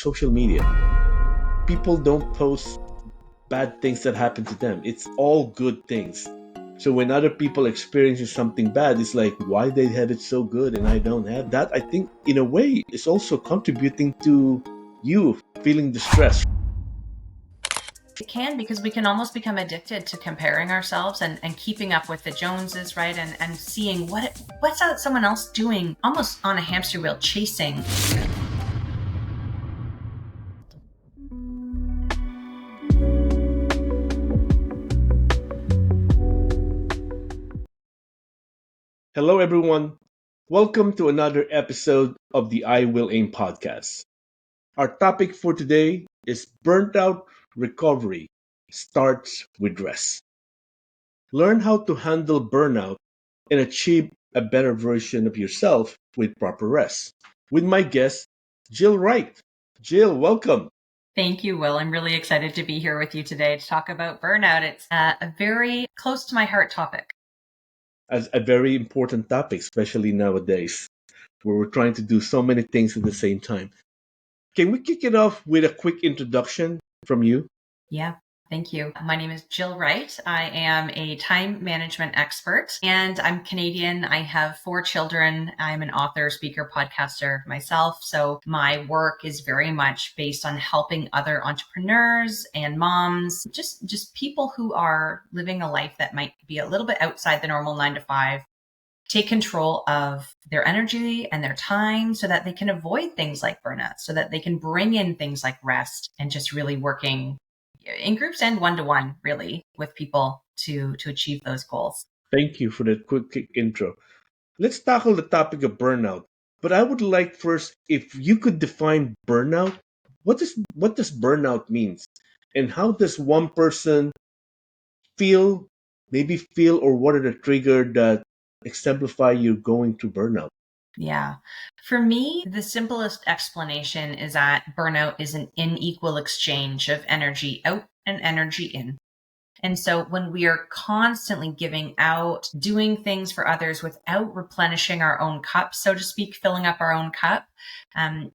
social media. People don't post bad things that happen to them. It's all good things. So when other people experiencing something bad, it's like, why they have it so good and I don't have that? I think in a way it's also contributing to you feeling distressed. It can, because we can almost become addicted to comparing ourselves and keeping up with the Joneses, right? And seeing what's someone else doing, almost on a hamster wheel, chasing. Hello everyone. Welcome to another episode of the IWillAim Podcast. Our topic for today is Burnout Recovery Starts with Rest. Learn how to handle burnout and achieve a better version of yourself with proper rest. With my guest, Jill Wright. Jill, welcome. Thank you, Will. I'm really excited to be here with you today to talk about burnout. It's a very close to my heart topic. As a very important topic, especially nowadays, where we're trying to do so many things at the same time. Can we kick it off with a quick introduction from you? Yeah. Thank you. My name is Jill Wright. I am a time management expert and I'm Canadian. I have 4 children. I'm an author, speaker, podcaster myself. So my work is very much based on helping other entrepreneurs and moms, just people who are living a life that might be a little bit outside the normal 9 to 5, take control of their energy and their time so that they can avoid things like burnout, so that they can bring in things like rest and just really working in groups and one-to-one, really, with people to achieve those goals. Thank you for that quick intro. Let's tackle the topic of burnout. But I would like first, if you could define burnout, what does burnout means? And how does one person feel, or what are the triggers that exemplify you going through burnout? Yeah. For me, the simplest explanation is that burnout is an unequal exchange of energy out and energy in. And so when we are constantly giving out, doing things for others without replenishing our own cup, so to speak, filling up our own cup,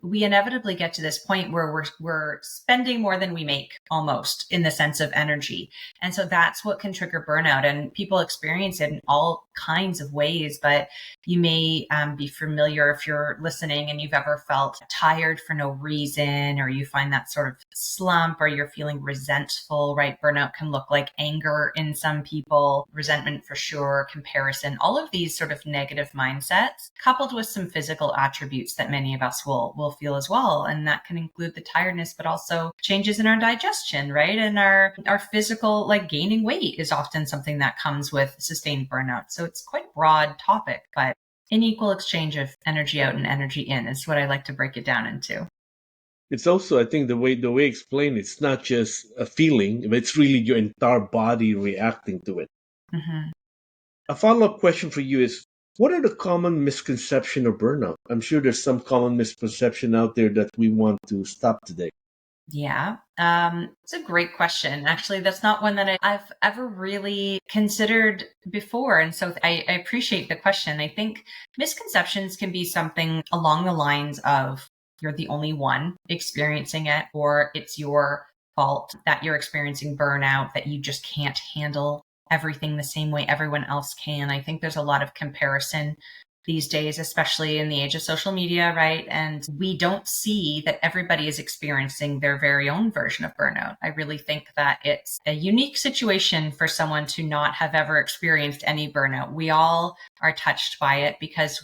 we inevitably get to this point where we're spending more than we make, almost, in the sense of energy. And so that's what can trigger burnout. And people experience it in all kinds of ways, but you may be familiar if you're listening and you've ever felt tired for no reason, or you find that sort of slump, or you're feeling resentful, right? Burnout can look like anger in some people, resentment for sure, comparison, all of these sort of negative mindsets, coupled with some physical attributes that many of us will feel as well. And that can include the tiredness, but also changes in our digestion, right? And our physical, like gaining weight, is often something that comes with sustained burnout. So it's quite a broad topic, but an equal exchange of energy out and energy in is what I like to break it down into. It's also, I think, the way explained, it's not just a feeling, but it's really your entire body reacting to it. Mm-hmm. A follow-up question for you is, what are the common misconceptions of burnout? I'm sure there's some common misconception out there that we want to stop today. Yeah, it's a great question. Actually, that's not one that I've ever really considered before. And so I appreciate the question. I think misconceptions can be something along the lines of you're the only one experiencing it, or it's your fault that you're experiencing burnout, that you just can't handle everything the same way everyone else can. I think there's a lot of comparison these days, especially in the age of social media, right? And we don't see that everybody is experiencing their very own version of burnout. I really think that it's a unique situation for someone to not have ever experienced any burnout. We all are touched by it because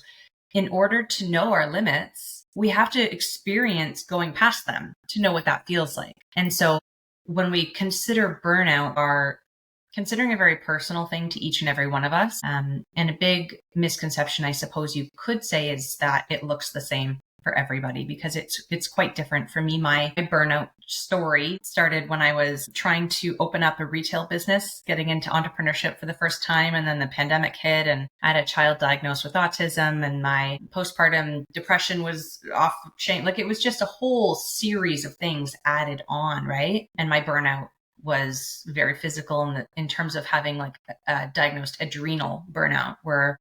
in order to know our limits, we have to experience going past them to know what that feels like. And so when we consider burnout, are considering a very personal thing to each and every one of us. And a big misconception, I suppose you could say, is that it looks the same for everybody, because it's quite different. For me, my burnout story started when I was trying to open up a retail business, getting into entrepreneurship for the first time. And then the pandemic hit and I had a child diagnosed with autism and my postpartum depression was off chain. Like, it was just a whole series of things added on, right? And my burnout was very physical in terms of having like a diagnosed adrenal burnout, where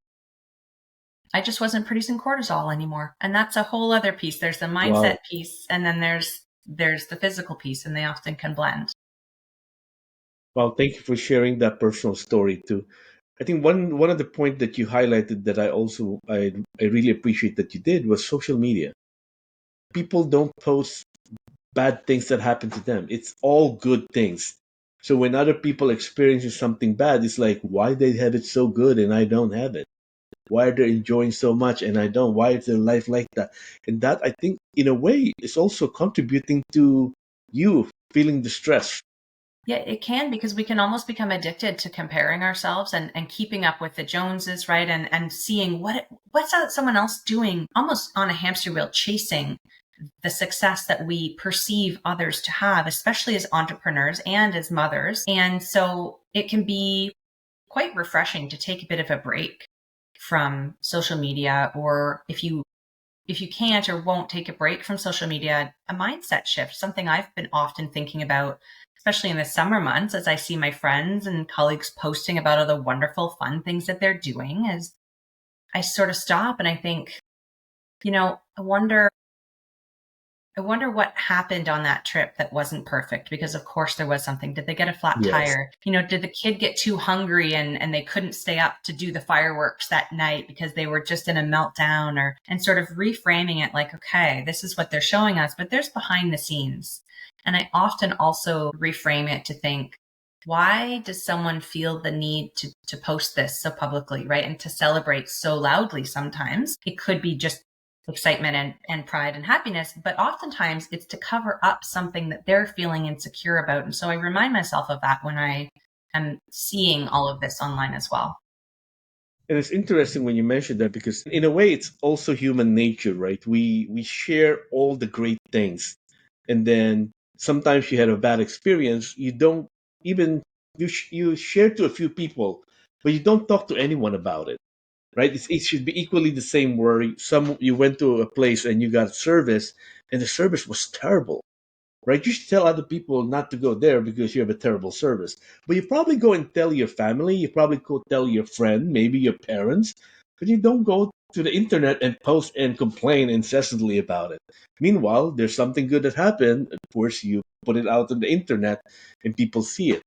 I just wasn't producing cortisol anymore. And that's a whole other piece. There's the mindset piece, and then there's there's the physical piece, and they often can blend. Well, thank you for sharing that personal story too. I think one of the point that you highlighted that I really appreciate that you did was social media. People don't post bad things that happen to them. It's all good things. So when other people experiencing something bad, it's like, why they have it so good and I don't have it? Why are they enjoying so much and I don't? Why is their life like that? And that, I think, in a way, is also contributing to you feeling the stress. Yeah, it can, because we can almost become addicted to comparing ourselves and keeping up with the Joneses, right? And seeing what's someone else doing, almost on a hamster wheel, chasing the success that we perceive others to have, especially as entrepreneurs and as mothers. And so it can be quite refreshing to take a bit of a break from social media, or if you can't or won't take a break from social media, a mindset shift, something I've been often thinking about, especially in the summer months, as I see my friends and colleagues posting about all the wonderful, fun things that they're doing, is I sort of stop and I think, I wonder what happened on that trip that wasn't perfect, because of course there was something. Did they get a flat Yes. tire? Did the kid get too hungry and they couldn't stay up to do the fireworks that night because they were just in a meltdown, and sort of reframing it like, okay, this is what they're showing us, but there's behind the scenes. And I often also reframe it to think, why does someone feel the need to post this so publicly, right? And to celebrate so loudly sometimes? It could be just excitement and pride and happiness, but oftentimes it's to cover up something that they're feeling insecure about. And so I remind myself of that when I am seeing all of this online as well. And it's interesting when you mention that because in a way it's also human nature, right? We share all the great things. And then sometimes you had a bad experience, you don't even you share to a few people, but you don't talk to anyone about it. Right? It should be equally the same where you went to a place and you got service and the service was terrible, right? You should tell other people not to go there because you have a terrible service. But you probably go and tell your family, you probably go tell your friend, maybe your parents, but you don't go to the internet and post and complain incessantly about it. Meanwhile, there's something good that happened. Of course, you put it out on the internet and people see it.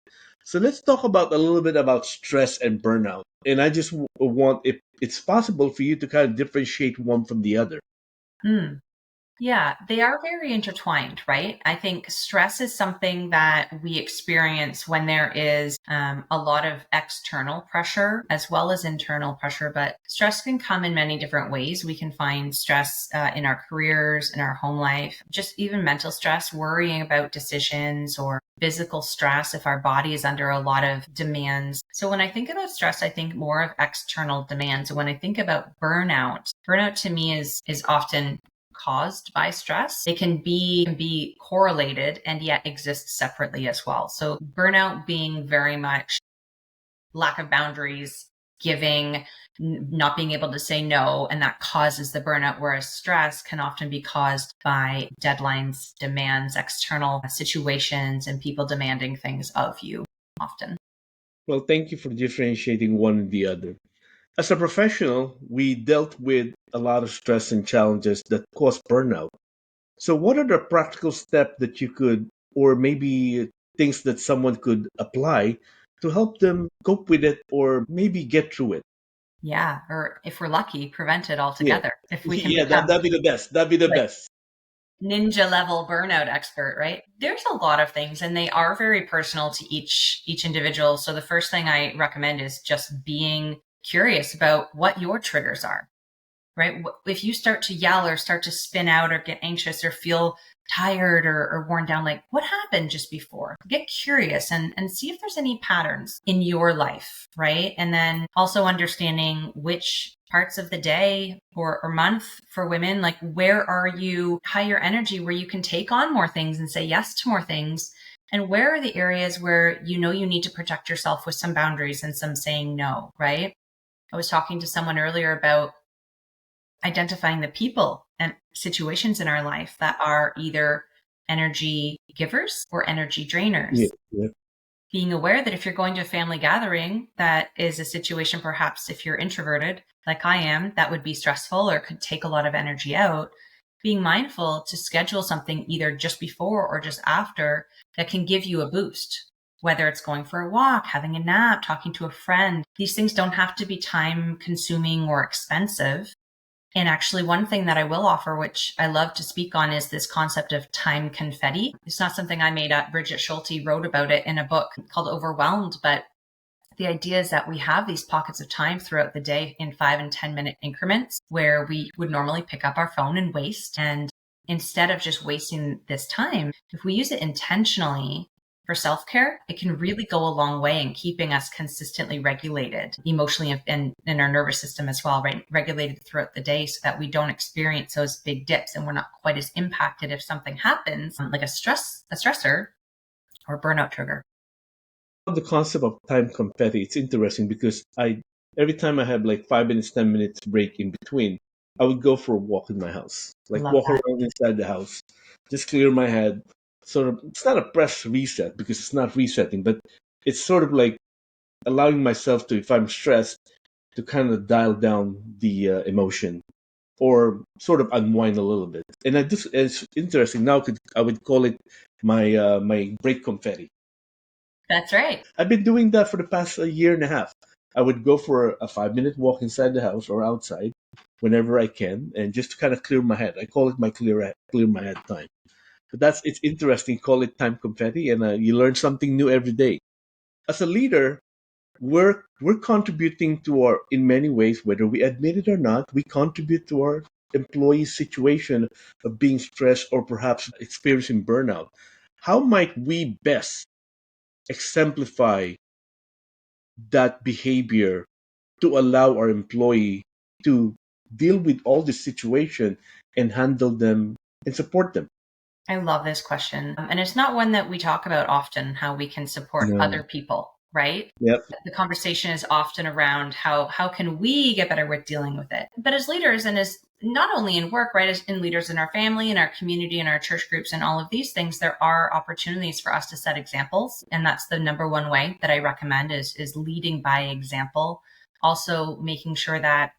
So let's talk about a little bit about stress and burnout. And I just want, if it's possible for you to kind of differentiate one from the other. Mm. Yeah, they are very intertwined, right? I think stress is something that we experience when there is a lot of external pressure as well as internal pressure. But stress can come in many different ways. We can find stress in our careers, in our home life, just even mental stress, worrying about decisions, or physical stress if our body is under a lot of demands. So when I think about stress, I think more of external demands. When I think about burnout to me is often caused by stress. It can be correlated and yet exist separately as well. So burnout being very much lack of boundaries, giving, not being able to say no, and that causes the burnout. Whereas stress can often be caused by deadlines, demands, external situations, and people demanding things of you often. Well, thank you for differentiating one and the other. As a professional, we dealt with a lot of stress and challenges that cause burnout. So, what are the practical steps that you could, or maybe things that someone could apply to help them cope with it or maybe get through it? Yeah, or if we're lucky, prevent it Yeah. altogether. If we can Yeah, become that'd be the best. That'd be the like best. ninja level burnout expert, right? There's a lot of things and they are very personal to each individual. So the first thing I recommend is just being curious about what your triggers are, right? If you start to yell or start to spin out or get anxious or feel tired or worn down, like what happened just before? Get curious and see if there's any patterns in your life, right? And then also understanding which parts of the day or month for women, like where are you higher energy, where you can take on more things and say yes to more things? And where are the areas where you need to protect yourself with some boundaries and some saying no, right? I was talking to someone earlier about identifying the people and situations in our life that are either energy givers or energy Yeah, drainers. yeah. Being aware that if you're going to a family gathering, that is a situation, perhaps if you're introverted like I am, that would be stressful or could take a lot of energy out. being mindful to schedule something either just before or just after that can give you a boost, whether it's going for a walk, having a nap, talking to a friend. These things don't have to be time consuming or expensive. And actually, one thing that I will offer, which I love to speak on, is this concept of time confetti. It's not something I made up. Bridget Schulte wrote about it in a book called Overwhelmed. But the idea is that we have these pockets of time throughout the day in 5 and 10-minute increments where we would normally pick up our phone and waste. And instead of just wasting this time, if we use it intentionally for self-care, it can really go a long way in keeping us consistently regulated emotionally and in our nervous system as well, right? Regulated throughout the day so that we don't experience those big dips and we're not quite as impacted if something happens, like a stressor or burnout trigger. The concept of time confetti, it's interesting because every time I have like 5 minutes, 10 minutes break in between, I would go for a walk in my house, like Love walk that. around inside the house, just clear my head. Sort of, it's not a press reset because it's not resetting, but it's sort of like allowing myself to, if I'm stressed, to kind of dial down the emotion or sort of unwind a little bit. And it's interesting now. I would call it my break confetti. That's right. I've been doing that for the past year and a half. I would go for a 5 minute walk inside the house or outside whenever I can, and just to kind of clear my head. I call it my clear my head time. But it's interesting. Call it time confetti, and you learn something new every day. As a leader, we're contributing to our in many ways, whether we admit it or not. We contribute to our employees' situation of being stressed or perhaps experiencing burnout. How might we best exemplify that behavior to allow our employee to deal with all this situation and handle them and support them? I love this question. And it's not one that we talk about often, how we can support No. other people, right? Yep. The conversation is often around how can we get better with dealing with it. But as leaders and as not only in work, right, as in leaders in our family, in our community, in our church groups, and all of these things, there are opportunities for us to set examples. And that's the number one way that I recommend is leading by example. Also making sure that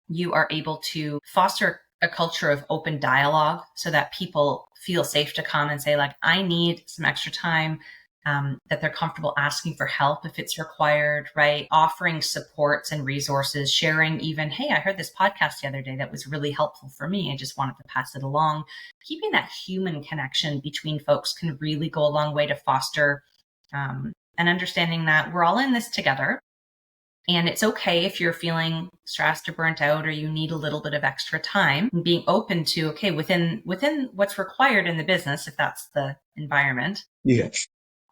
you are able to foster a culture of open dialogue so that people feel safe to come and say, like, I need some extra time, that they're comfortable asking for help if it's required, right? Offering supports and resources, sharing even, hey, I heard this podcast the other day that was really helpful for me. I just wanted to pass it along. Keeping that human connection between folks can really go a long way to foster an understanding that we're all in this together. And it's okay if you're feeling stressed or burnt out or you need a little bit of extra time, and being open to, okay, within what's required in the business, if that's the environment, Yes.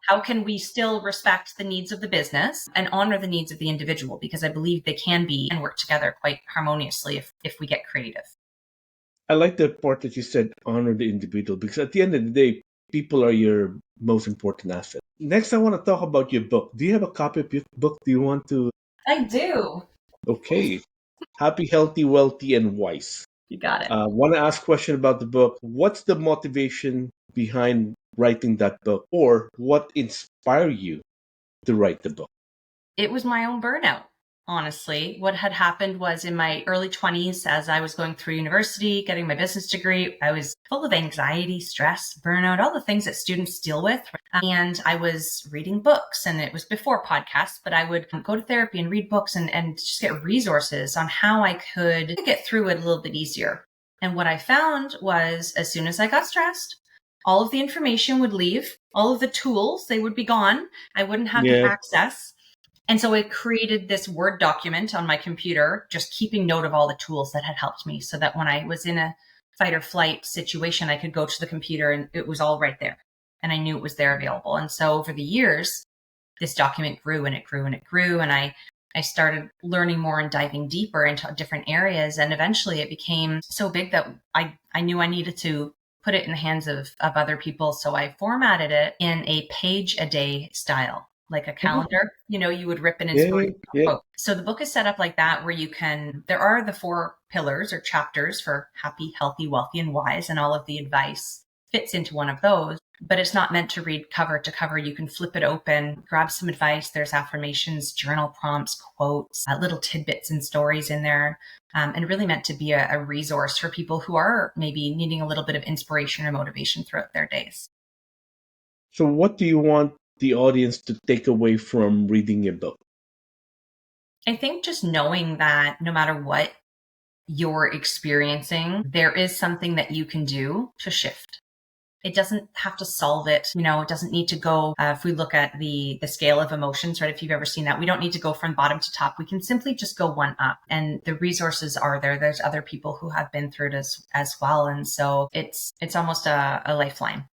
how can we still respect the needs of the business and honor the needs of the individual? Because I believe they can be and work together quite harmoniously if we get creative. I like the part that you said, honor the individual, because at the end of the day, people are your most important asset. Next, I want to talk about your book. Do you have a copy of your book? Do you want to? I do. Okay. Happy, Healthy, Wealthy, and Wise. You got it. Want to ask a question about the book. What's the motivation behind writing that book, or what inspired you to write the book? It was my own burnout. Honestly, what had happened was in my early 20s, as I was going through university, getting my business degree, I was full of anxiety, stress, burnout, all the things that students deal with. And I was reading books, and it was before podcasts, but I would go to therapy and read books and just get resources on how I could get through it a little bit easier. And what I found was as soon as I got stressed, all of the information would leave, all of the tools, they would be gone. I wouldn't have the access. And so I created this Word document on my computer, just keeping note of all the tools that had helped me so that when I was in a fight or flight situation, I could go to the computer and it was all right there. And I knew it was there available. And so over the years, this document grew and it grew and it grew. And I started learning more and diving deeper into different areas. And eventually it became so big that I knew I needed to put it in the hands of other people. So I formatted it in a page a day style. Like a calendar, you would rip an inspiration quote. So the book is set up like that, where there are the 4 pillars or chapters for happy, healthy, wealthy, and wise, and all of the advice fits into one of those. but it's not meant to read cover to cover. You can flip it open, grab some advice. There's affirmations, journal prompts, quotes, little tidbits and stories in there, and really meant to be a resource for people who are maybe needing a little bit of inspiration or motivation throughout their days. So, what do you want the audience to take away from reading your book? I think just knowing that no matter what you're experiencing, there is something that you can do to shift. It doesn't have to solve it. It doesn't need to go, if we look at the scale of emotions, right? If you've ever seen that, we don't need to go from bottom to top. We can simply just go one up, and the resources are there. There's other people who have been through it as well. And so it's almost a lifeline,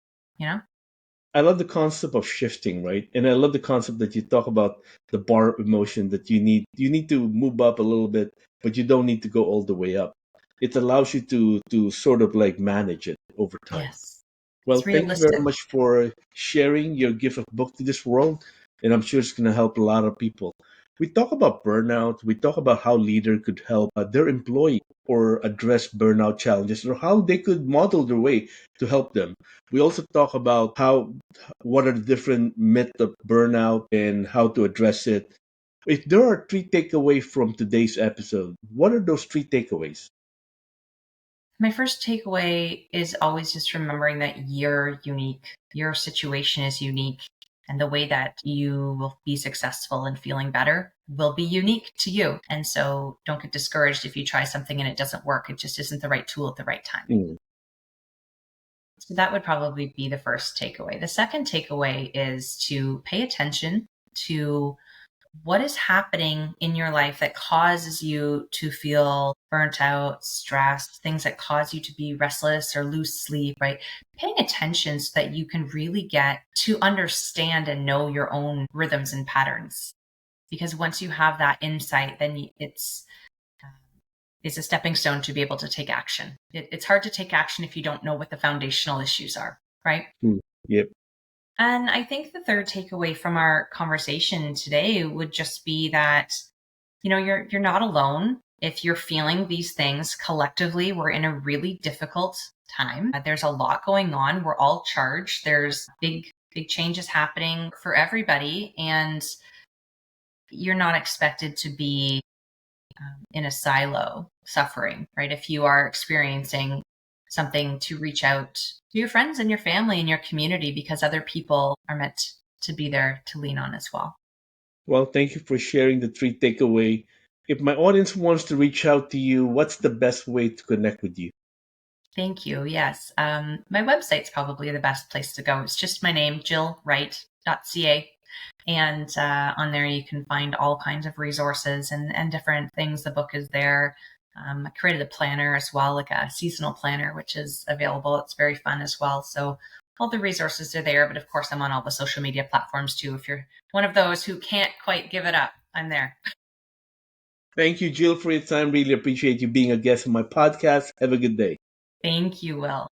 I love the concept of shifting, right? And I love the concept that you talk about the bar of emotion that you need to move up a little bit, but you don't need to go all the way up. It allows you to sort of like manage it over time. Yes. Well, It's thank you very realistic. much for sharing your gift of book to this world, and I'm sure it's going to help a lot of people. We talk about burnout. We talk about how leader could help their employee or address burnout challenges, or how they could model their way to help them. We also talk about what are the different myths of burnout and how to address it. If there are three takeaways from today's episode, what are those three takeaways? My first takeaway is always just remembering that you're unique. Your situation is unique. And the way that you will be successful and feeling better will be unique to you. And so don't get discouraged if you try something and it doesn't work. It just isn't the right tool at the right time. Mm. So that would probably be the first takeaway. The second takeaway is to pay attention to what is happening in your life that causes you to feel burnt out, stressed, things that cause you to be restless or lose sleep, right? Paying attention so that you can really get to understand and know your own rhythms and patterns. Because once you have that insight, then it's a stepping stone to be able to take action. It's hard to take action if you don't know what the foundational issues are, right? Mm. Yep. And I think the third takeaway from our conversation today would just be that, you're not alone. If you're feeling these things collectively, we're in a really difficult time. There's a lot going on. We're all charged. There's big changes happening for everybody. And you're not expected to be in a silo suffering, right? If you are experiencing something, to reach out to your friends and your family and your community, because other people are meant to be there to lean on as well. Well, thank you for sharing the three takeaway. If my audience wants to reach out to you, what's the best way to connect with you? Thank you. Yes. My website's probably the best place to go. It's just my name, jillwright.ca. And on there, you can find all kinds of resources and different things. The book is there. I created a planner as well, like a seasonal planner, which is available. It's very fun as well. So all the resources are there. But of course, I'm on all the social media platforms too. If you're one of those who can't quite give it up, I'm there. Thank you, Jill, for your time. Really appreciate you being a guest on my podcast. Have a good day. Thank you, Will.